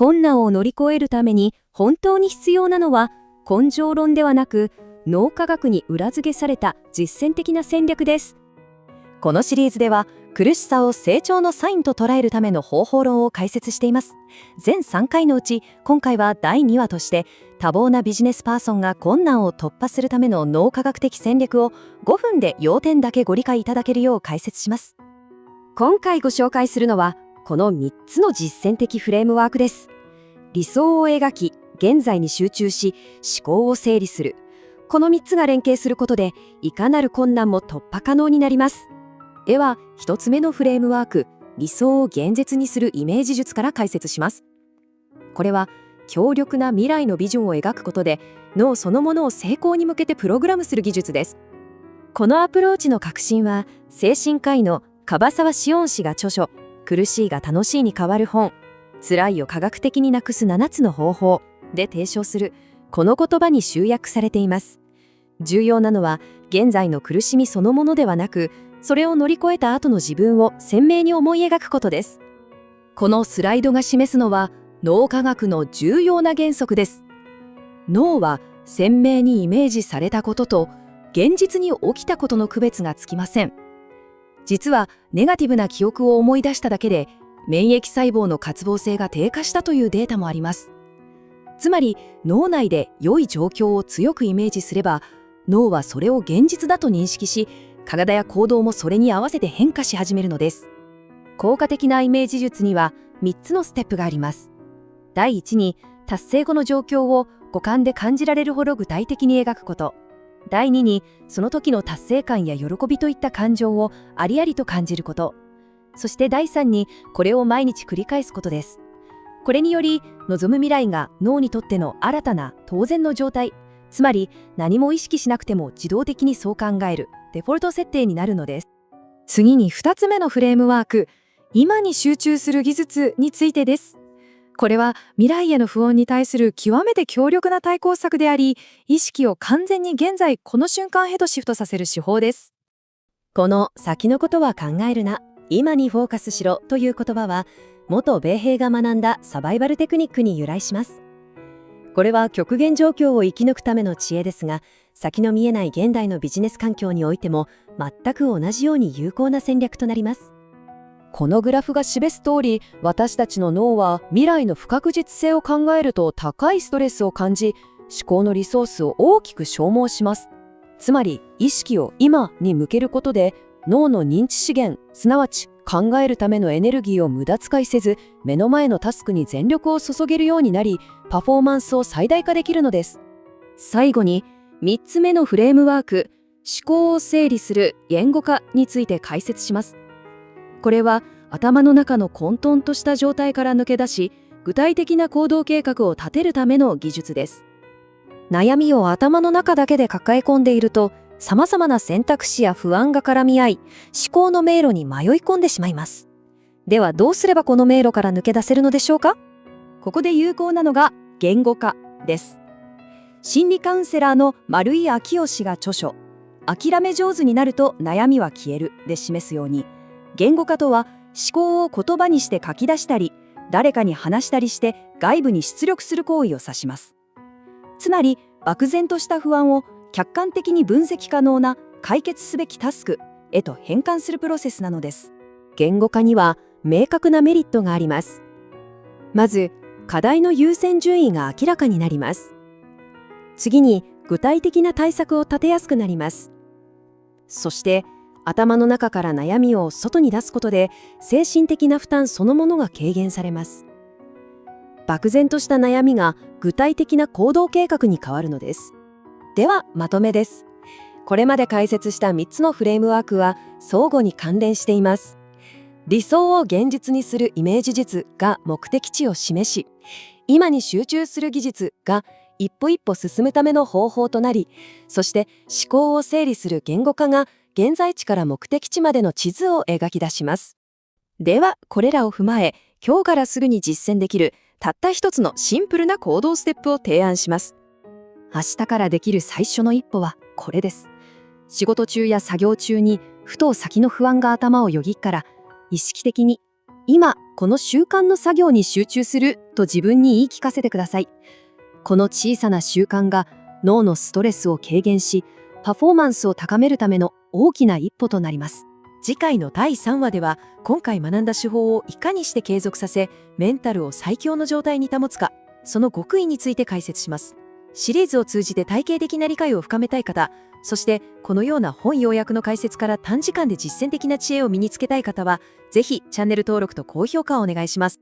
困難を乗り越えるために本当に必要なのは根性論ではなく、脳科学に裏付けされた実践的な戦略です。このシリーズでは苦しさを成長のサインと捉えるための方法論を解説しています。全3回のうち今回は第2話として、多忙なビジネスパーソンが困難を突破するための脳科学的戦略を5分で要点だけご理解いただけるよう解説します。今回ご紹介するのはこの3つの実践的フレームワークです。理想を描き、現在に集中し、思考を整理する。この3つが連携することで、いかなる困難も突破可能になります。では、1つ目のフレームワーク、理想を現実にするイメージ術から解説します。これは、強力な未来のビジョンを描くことで、脳そのものを成功に向けてプログラムする技術です。このアプローチの核心は、精神科医の樺沢紫音氏が著書、苦しいが楽しいに変わる本、辛いを科学的になくす7つの方法で提唱する、この言葉に集約されています。重要なのは、現在の苦しみそのものではなく、それを乗り越えた後の自分を鮮明に思い描くことです。このスライドが示すのは脳科学の重要な原則です。脳は鮮明にイメージされたことと現実に起きたことの区別がつきません。実はネガティブな記憶を思い出しただけで免疫細胞の活動性が低下したというデータもあります。つまり脳内で良い状況を強くイメージすれば、脳はそれを現実だと認識し、体や行動もそれに合わせて変化し始めるのです。効果的なイメージ術には3つのステップがあります。第1に、達成後の状況を五感で感じられるほど具体的に描くこと。第2に、その時の達成感や喜びといった感情をありありと感じること。そして第3に、これを毎日繰り返すことです。これにより、望む未来が脳にとっての新たな当然の状態、つまり何も意識しなくても自動的にそう考えるデフォルト設定になるのです。次に2つ目のフレームワーク、今に集中する技術についてです。これは未来への不安に対する極めて強力な対抗策であり、意識を完全に現在この瞬間へとシフトさせる手法です。この先のことは考えるな、今にフォーカスしろという言葉は、元米兵が学んだサバイバルテクニックに由来します。これは極限状況を生き抜くための知恵ですが、先の見えない現代のビジネス環境においても全く同じように有効な戦略となります。このグラフが示す通り、私たちの脳は未来の不確実性を考えると高いストレスを感じ、思考のリソースを大きく消耗します。つまり、意識を今に向けることで、脳の認知資源、すなわち考えるためのエネルギーを無駄遣いせず、目の前のタスクに全力を注げるようになり、パフォーマンスを最大化できるのです。最後に、3つ目のフレームワーク、思考を整理する言語化について解説します。これは頭の中の混沌とした状態から抜け出し、具体的な行動計画を立てるための技術です。悩みを頭の中だけで抱え込んでいると、様々な選択肢や不安が絡み合い、思考の迷路に迷い込んでしまいます。ではどうすればこの迷路から抜け出せるのでしょうか？ここで有効なのが言語化です。心理カウンセラーの丸井昭夫氏が著書「諦め上手になると悩みは消える」で示すように、言語化とは思考を言葉にして書き出したり、誰かに話したりして外部に出力する行為を指します。つまり漠然とした不安を客観的に分析可能な解決すべきタスクへと変換するプロセスなのです。言語化には明確なメリットがあります。まず、課題の優先順位が明らかになります。次に、具体的な対策を立てやすくなります。そして、頭の中から悩みを外に出すことで、精神的な負担そのものが軽減されます。漠然とした悩みが具体的な行動計画に変わるのです。では、まとめです。これまで解説した3つのフレームワークは相互に関連しています。理想を現実にするイメージ術が目的地を示し、今に集中する技術が一歩一歩進むための方法となり、そして思考を整理する言語化が現在地から目的地までの地図を描き出します。では、これらを踏まえ、今日からすぐに実践できるたった一つのシンプルな行動ステップを提案します。明日からできる最初の一歩はこれです。仕事中や作業中にふと先の不安が頭をよぎったら、意識的に今この習慣の作業に集中すると自分に言い聞かせてください。この小さな習慣が脳のストレスを軽減し、パフォーマンスを高めるための大きな一歩となります。次回の第3話では、今回学んだ手法をいかにして継続させ、メンタルを最強の状態に保つか、その極意について解説します。シリーズを通じて体系的な理解を深めたい方、そしてこのような本要約の解説から短時間で実践的な知恵を身につけたい方は、ぜひチャンネル登録と高評価をお願いします。